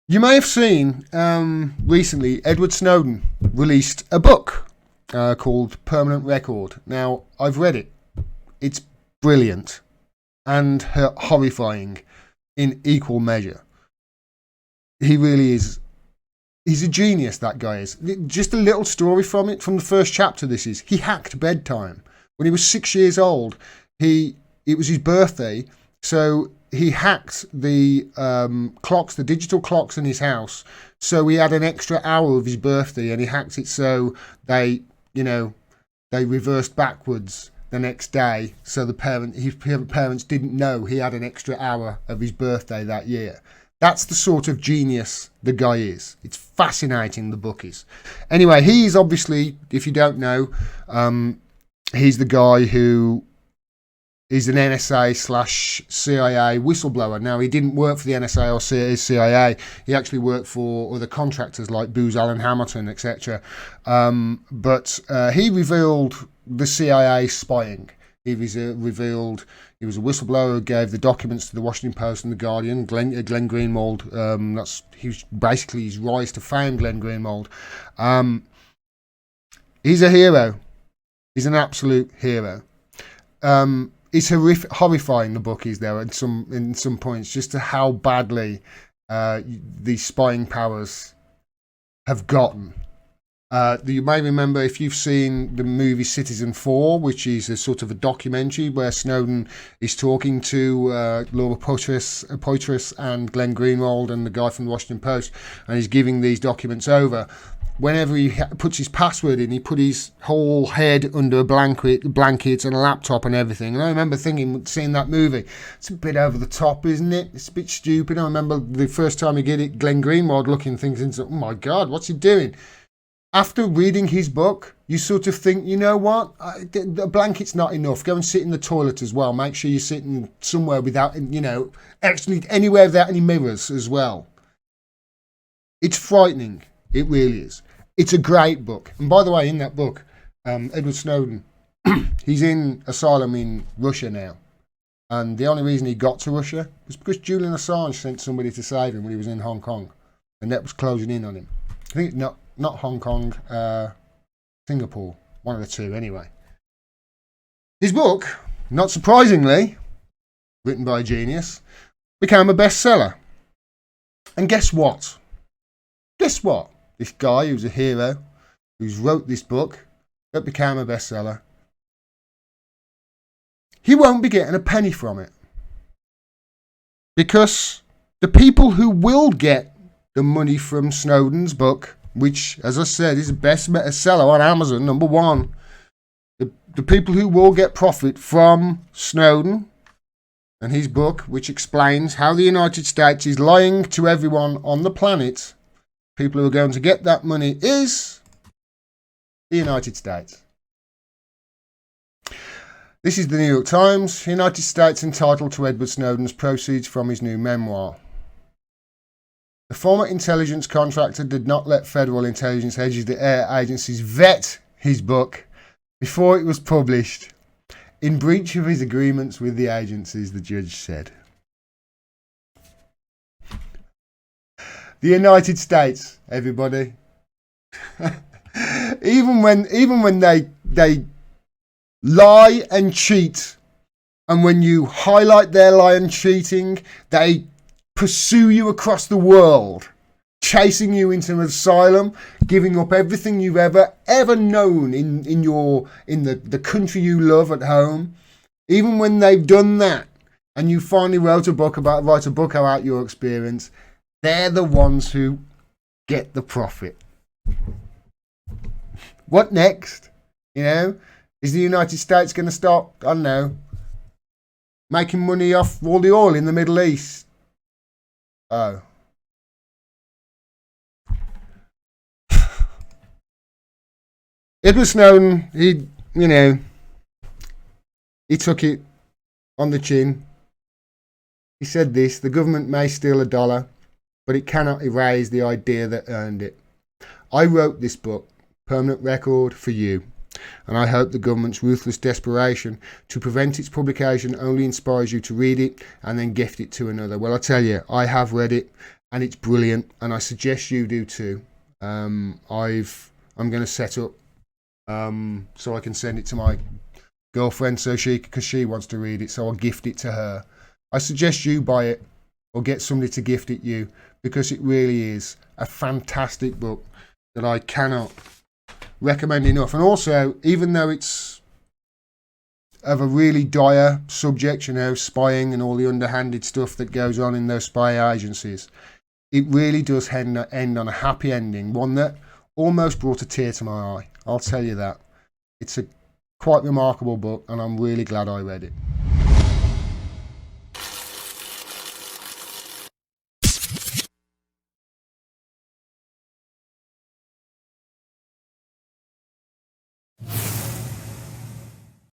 You may have seen recently Edward Snowden released a book called Permanent Record. Now, I've read it. It's brilliant and horrifying in equal measure. He really is. He's a genius, that guy is. Just a little story from it, from the first chapter this is. He hacked bedtime. When he was 6 years old, it was his birthday, so he hacked the clocks, the digital clocks in his house, so he had an extra hour of his birthday, and he hacked it so they reversed backwards the next day, so his parents didn't know he had an extra hour of his birthday that year. That's the sort of genius the guy is. It's fascinating, the book is. Anyway, he's obviously, if you don't know, he's the guy who is an NSA/CIA whistleblower. Now, he didn't work for the NSA or CIA. He actually worked for other contractors like Booz Allen Hamilton, etc. But he revealed the CIA spying. He revealed he was a whistleblower who gave the documents to the Washington Post and the Guardian. Glenn Greenwald, he was basically his rise to fame. Glenn Greenwald. He's a hero. He's an absolute hero. It's horrifying, the book is there in some points, just to how badly these spying powers have gotten. You may remember, if you've seen the movie Citizen 4, which is a sort of a documentary where Snowden is talking to Laura Poitras and Glenn Greenwald and the guy from the Washington Post, and he's giving these documents over. Whenever he puts his password in, he put his whole head under a blanket and a laptop and everything. And I remember seeing that movie, it's a bit over the top, isn't it? It's a bit stupid. I remember the first time he did it, Glenn Greenwald looking things into, oh my God, what's he doing? After reading his book, you sort of think, you know what? The blanket's not enough. Go and sit in the toilet as well. Make sure you're sitting somewhere without, actually anywhere without any mirrors as well. It's frightening. It really is. It's a great book. And by the way, in that book, Edward Snowden, he's in asylum in Russia now. And the only reason he got to Russia was because Julian Assange sent somebody to save him when he was in Hong Kong. The net was closing in on him. I think it's not Hong Kong, Singapore. One of the two, anyway. His book, not surprisingly, written by a genius, became a bestseller. And guess what? This guy who's a hero, who's wrote this book, that became a bestseller, he won't be getting a penny from it. Because the people who will get the money from Snowden's book, which, as I said, is the best bestseller on Amazon, #1, the people who will get profit from Snowden and his book, which explains how the United States is lying to everyone on the planet, people who are going to get that money is the United States. This is the New York Times. United States entitled to Edward Snowden's proceeds from his new memoir. The former intelligence contractor did not let federal intelligence agencies vet his book before it was published, in breach of his agreements with the agencies, the judge said. The United States, everybody. even when they lie and cheat, and when you highlight their lie and cheating, they pursue you across the world, chasing you into an asylum, giving up everything you've ever known in the country you love at home. Even when they've done that, and you finally write a book about your experience, they're the ones who get the profit. What next? Is the United States going to start, I don't know, making money off all the oil in the Middle East? Oh. Edward Snowden, he took it on the chin. He said this: the government may steal $1, but it cannot erase the idea that earned it. I wrote this book, Permanent Record, for you, and I hope the government's ruthless desperation to prevent its publication only inspires you to read it and then gift it to another. Well, I tell you, I have read it, and it's brilliant, and I suggest you do too. I'm going to set up so I can send it to my girlfriend because she wants to read it, so I'll gift it to her. I suggest you buy it or get somebody to gift it you, because it really is a fantastic book that I cannot recommend enough. And also, even though it's of a really dire subject, you know, spying and all the underhanded stuff that goes on in those spy agencies, it really does end on a happy ending, one that almost brought a tear to my eye. I'll tell you that. It's a quite remarkable book, and I'm really glad I read it.